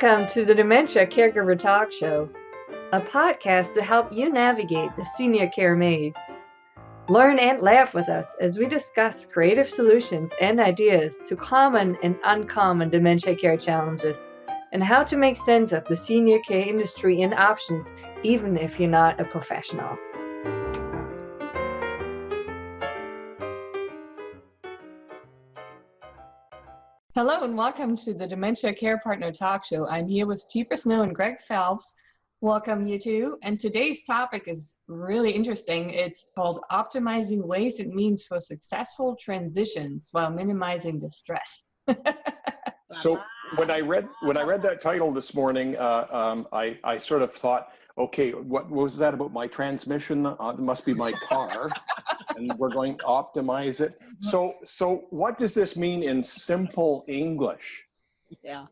Welcome to the Dementia Caregiver Talk Show, a podcast to help you navigate the senior care maze. Learn and laugh with us as we discuss creative solutions and ideas to common and uncommon dementia care challenges, and how to make sense of the senior care industry and options, even if you're not a professional. Hello and welcome to the Dementia Care Partner Talk Show. I'm here with Teepa Snow and Greg Phelps. Welcome you two. And today's topic is really interesting. It's called Optimizing Ways and Means for Successful Transitions While Minimizing Distress. So when I read that title this morning, I sort of thought, okay, what was that about my transmission? It must be my car, and we're going to optimize it. So what does this mean in simple English? Yeah.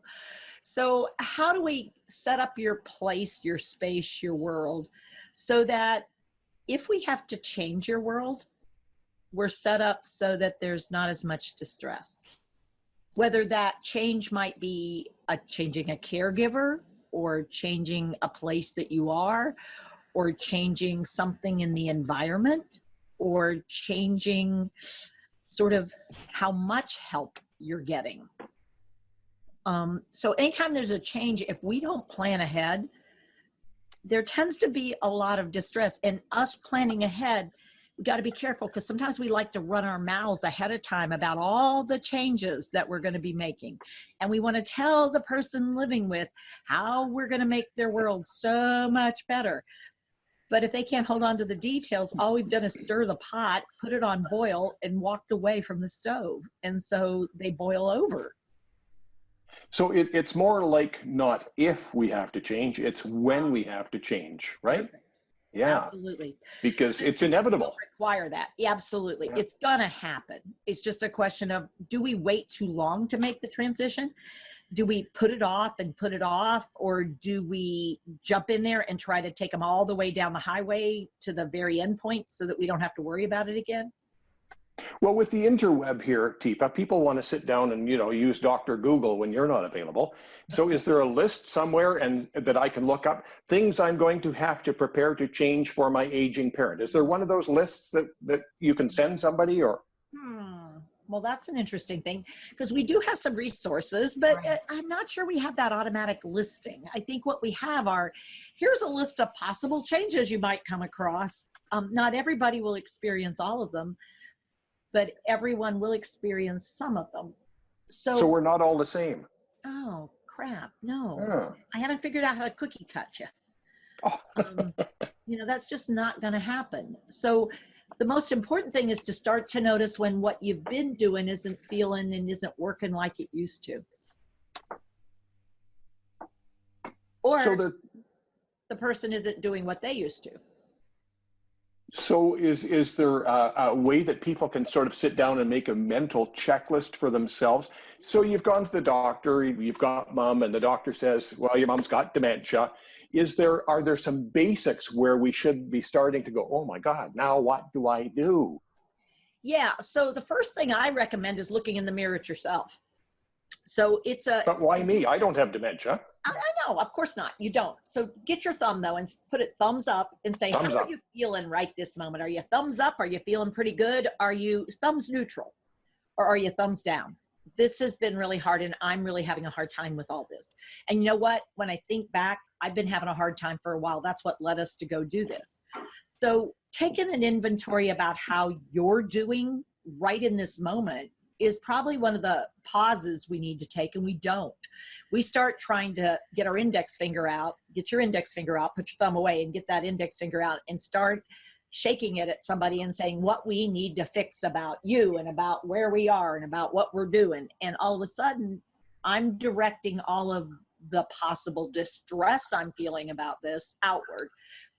So how do we set up your place, your space, your world, so that if we have to change your world, we're set up so that there's not as much distress? Whether that change might be changing a caregiver, or changing a place that you are, or changing something in the environment, or changing sort of how much help you're getting. So anytime there's a change, if we don't plan ahead, there tends to be a lot of distress. And us planning ahead, we got to be careful, because sometimes we like to run our mouths ahead of time about all the changes that we're going to be making. And we want to tell the person living with how we're going to make their world so much better. But if they can't hold on to the details, all we've done is stir the pot, put it on boil, and walked away from the stove. And so they boil over. So it's more like not if we have to change, it's when we have to change, right? Perfect. Yeah, absolutely. Because it's inevitable. Don't require that. Yeah, absolutely. Yeah. It's gonna happen. It's just a question of, do we wait too long to make the transition? Do we put it off and put it off? Or do we jump in there and try to take them all the way down the highway to the very end point so that we don't have to worry about it again? Well, with the interweb here, Teepa, people want to sit down and, use Dr. Google when you're not available. So is there a list somewhere and that I can look up things I'm going to have to prepare to change for my aging parent? Is there one of those lists that you can send somebody, or? Well, that's an interesting thing, because we do have some resources, but right. I'm not sure we have that automatic listing. I think what we have are, here's a list of possible changes you might come across. Not everybody will experience all of them, but everyone will experience some of them. So we're not all the same. Oh, crap. No. I haven't figured out how to cookie cut yet. Oh. That's just not going to happen. So the most important thing is to start to notice when what you've been doing isn't feeling and isn't working like it used to. Or the person isn't doing what they used to. So is there a way that people can sort of sit down and make a mental checklist for themselves? So you've gone to the doctor, you've got mom, and the doctor says, well, your mom's got dementia. Are there some basics where we should be starting to go, oh my God, now what do I do? Yeah, so the first thing I recommend is looking in the mirror at yourself. So But why me? I don't have dementia. I know, of course not. You don't. So get your thumb though and put it thumbs up and say, how are you feeling right this moment? Are you thumbs up? Are you feeling pretty good? Are you thumbs neutral? Or are you thumbs down? This has been really hard, and I'm really having a hard time with all this. And you know what? When I think back, I've been having a hard time for a while. That's what led us to go do this. So taking an inventory about how you're doing right in this moment is probably one of the pauses we need to take, and we don't. We start trying to get our index finger out, get your index finger out, put your thumb away and get that index finger out and start shaking it at somebody and saying what we need to fix about you and about where we are and about what we're doing. And all of a sudden, I'm directing all of the possible distress I'm feeling about this outward,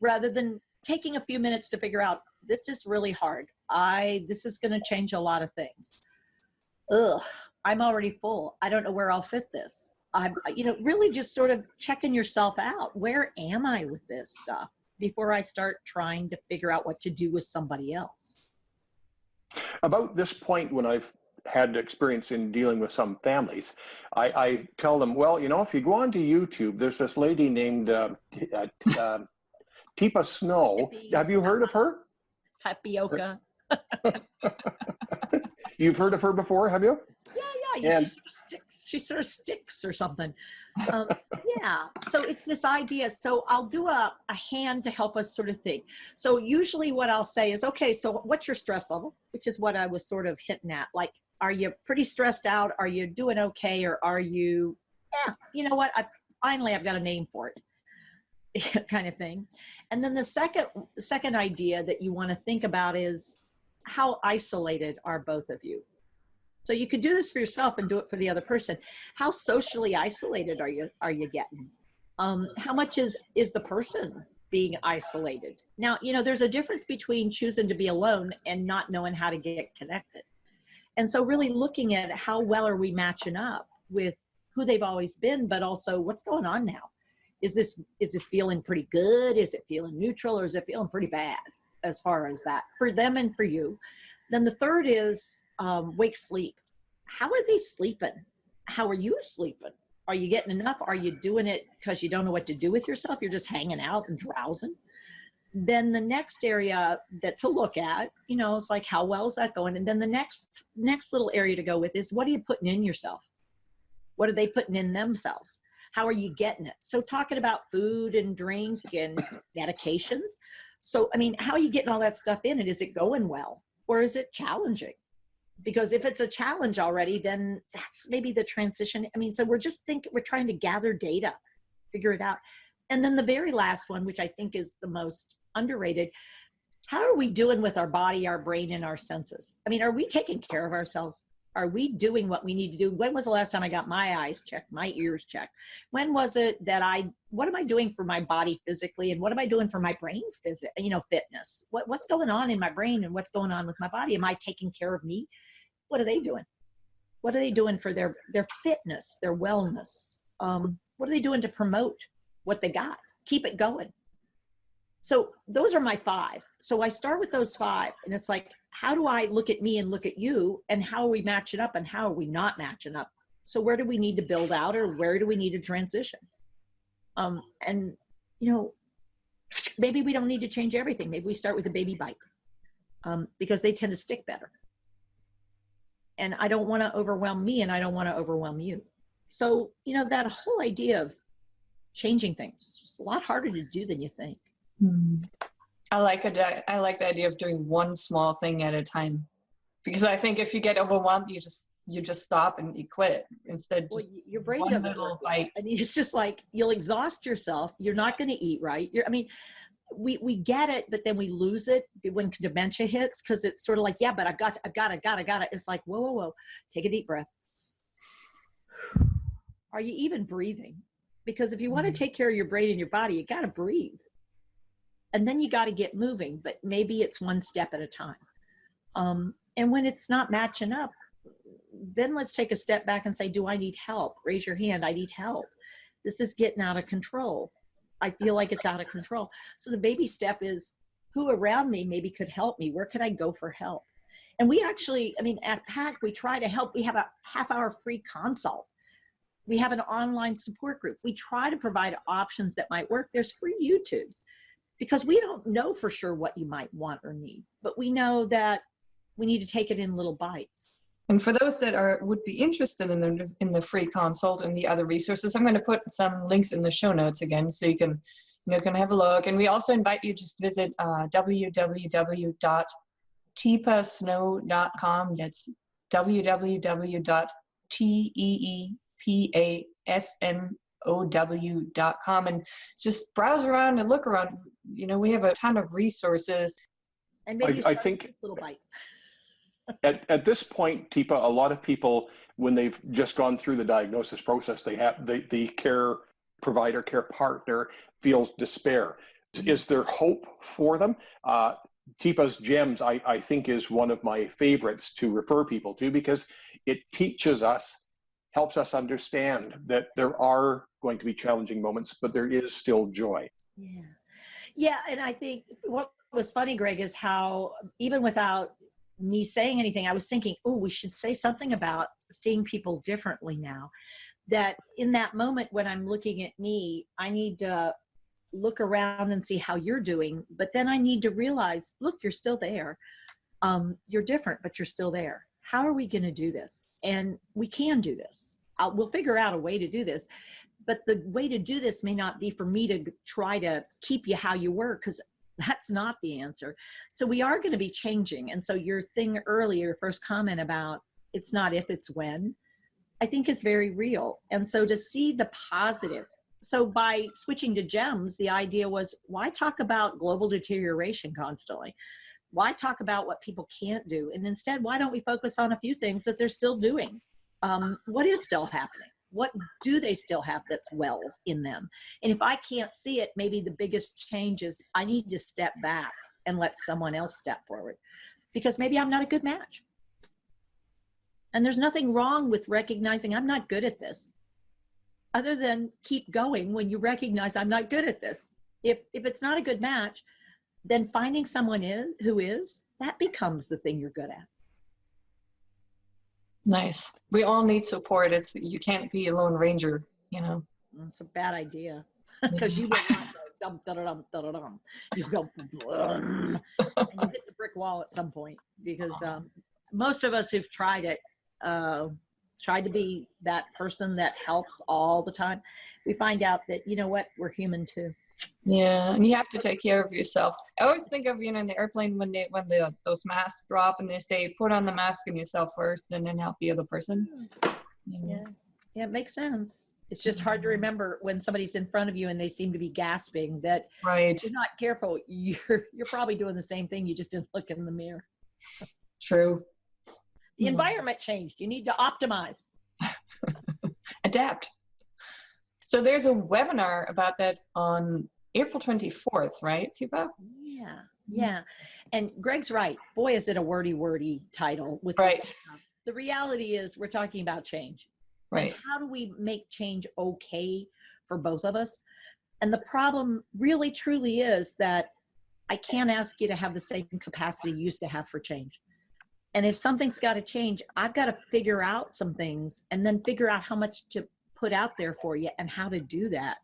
rather than taking a few minutes to figure out, this is really hard. This is going to change a lot of things. I'm already full. I don't know where I'll fit this. I'm, really just sort of checking yourself out. Where am I with this stuff before I start trying to figure out what to do with somebody else? About this point, when I've had experience in dealing with some families, I tell them, well, if you go onto YouTube, there's this lady named Teepa Snow. Have you heard of her? Tapioca. You've heard of her before, have you? Yeah. She sort of sticks or something. Yeah. So it's this idea. So I'll do a hand to help us sort of think. So usually what I'll say is, okay, so what's your stress level? Which is what I was sort of hitting at. Like, are you pretty stressed out? Are you doing okay? Or are you, you know what? I've got a name for it kind of thing. And then the second idea that you want to think about is, how isolated are both of you? So you could do this for yourself and do it for the other person. How socially isolated are you getting? How much is the person being isolated? Now, there's a difference between choosing to be alone and not knowing how to get connected. And so really looking at how well are we matching up with who they've always been, but also what's going on now? Is this feeling pretty good? Is it feeling neutral, or is it feeling pretty bad as far as that for them and for you? Then the third is wake sleep. How are they sleeping? How are you sleeping? Are you getting enough? Are you doing it because you don't know what to do with yourself? You're just hanging out and drowsing. Then the next area to look at, it's like, how well is that going? And then the next little area to go with is, what are you putting in yourself? What are they putting in themselves? How are you getting it? So talking about food and drink and medications. So, how are you getting all that stuff in? And is it going well? Or is it challenging? Because if it's a challenge already, then that's maybe the transition. So we're trying to gather data, figure it out. And then the very last one, which I think is the most underrated, how are we doing with our body, our brain, and our senses? Are we taking care of ourselves? Are we doing what we need to do? When was the last time I got my eyes checked, my ears checked? When was it that what am I doing for my body physically? And what am I doing for my brain fitness? What's going on in my brain and what's going on with my body? Am I taking care of me? What are they doing? What are they doing for their fitness, their wellness? What are they doing to promote what they got? Keep it going. So those are my 5. So I start with those 5, and it's like, how do I look at me and look at you, and how are we matching up and how are we not matching up? So where do we need to build out, or where do we need to transition? And maybe we don't need to change everything. Maybe we start with a baby bite, because they tend to stick better. And I don't want to overwhelm me, and I don't want to overwhelm you. So, that whole idea of changing things, it's a lot harder to do than you think. I like the idea of doing one small thing at a time, because I think if you get overwhelmed, you just stop and you quit instead. Well, your brain doesn't work. It's just like, you'll exhaust yourself. You're not going to eat right. We get it, but then we lose it when dementia hits, because it's sort of like, yeah, but I've got it. It's like, whoa, take a deep breath. Are you even breathing? Because if you want to take care of your brain and your body, you got to breathe. And then you got to get moving, but maybe it's one step at a time. And when it's not matching up, then let's take a step back and say, do I need help? Raise your hand. I need help. This is getting out of control. I feel like it's out of control. So the baby step is, who around me maybe could help me? Where could I go for help? And we actually, at PAC, we try to help. We have a half-hour free consult. We have an online support group. We try to provide options that might work. There's free YouTubes, because we don't know for sure what you might want or need, but we know that we need to take it in little bites. And for those that would be interested in the free consult and the other resources, I'm going to put some links in the show notes again, so you can have a look. And we also invite you to just visit www.teepasnow.com. That's www.teepasnow.com, and just browse around and look around. We have a ton of resources. And maybe I think a little bite. At this point, Teepa, a lot of people, when they've just gone through the diagnosis process, they have the care provider, care partner feels despair. Is there hope for them? Teepa's Gems, I think, is one of my favorites to refer people to, because it helps us understand that there are going to be challenging moments, but there is still joy. Yeah. And I think what was funny, Greg, is how even without me saying anything, I was thinking, oh, we should say something about seeing people differently now. That in that moment when I'm looking at me, I need to look around and see how you're doing. But then I need to realize, look, you're still there. You're different, but you're still there. How are we going to do this? And we can do this. We'll figure out a way to do this. But the way to do this may not be for me to try to keep you how you were, because that's not the answer. So we are going to be changing. And so your thing earlier, first comment about it's not if, it's when, I think is very real. And so to see the positive. So by switching to GEMS, the idea was, why talk about global deterioration constantly? Why talk about what people can't do? And instead, why don't we focus on a few things that they're still doing? What is still happening? What do they still have that's well in them? And if I can't see it, maybe the biggest change is I need to step back and let someone else step forward, because maybe I'm not a good match. And there's nothing wrong with recognizing I'm not good at this, other than keep going when you recognize I'm not good at this. If it's not a good match, then finding someone who is, that becomes the thing you're good at. Nice. We all need support. You can't be a lone ranger, you know. It's a bad idea, because you will not go dum da da dum da da dum. You'll go blum, and you hit the brick wall at some point, because most of us who've tried it, tried to be that person that helps all the time, we find out that, you know what, we're human too. Yeah, and you have to take care of yourself. I always think of, in the airplane when those masks drop and they say put on the mask on yourself first and then help the other person. Yeah, it makes sense. It's just hard to remember when somebody's in front of you and they seem to be gasping that right. You're not careful. You're probably doing the same thing. You just didn't look in the mirror. True. The environment changed. You need to optimize. Adapt. So there's a webinar about that on April 24th, right, Teepa? Yeah. And Greg's right. Boy, is it a wordy title. Right. The reality is we're talking about change. Right. And how do we make change okay for both of us? And the problem really truly is that I can't ask you to have the same capacity you used to have for change. And if something's got to change, I've got to figure out some things and then figure out how much to put out there for you and how to do that.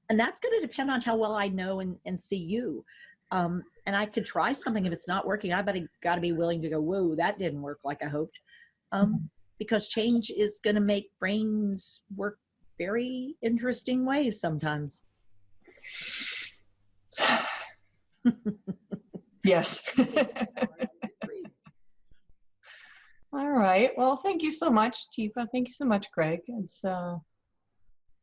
And that's going to depend on how well I know and see you. And I could try something. If it's not working, I've got to be willing to go, whoa, that didn't work like I hoped. Because change is going to make brains work very interesting ways sometimes. Yes. All right. Well, thank you so much, Teepa. Thank you so much, Greg. It's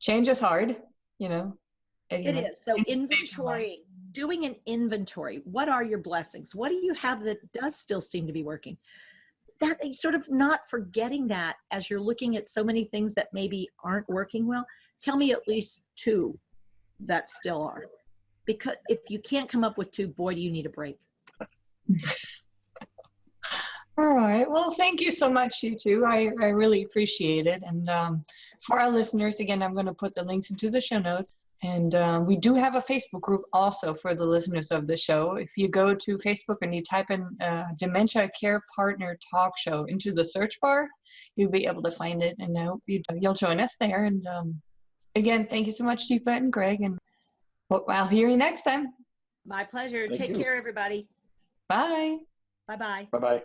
change is hard, It is. So inventory, doing an inventory. What are your blessings? What do you have that does still seem to be working? That sort of not forgetting that as you're looking at so many things that maybe aren't working well. Tell me at least 2 that still are. Because if you can't come up with 2, boy, do you need a break. All right. Well, thank you so much, you two. I really appreciate it. And for our listeners, again, I'm going to put the links into the show notes. And we do have a Facebook group also for the listeners of the show. If you go to Facebook and you type in Dementia Care Partner Talk Show into the search bar, you'll be able to find it. And you'll join us there. And again, thank you so much, Teepa and Greg. And I'll hear you next time. My pleasure. Thank Take you. care, everybody. Bye. Bye-bye. Bye-bye.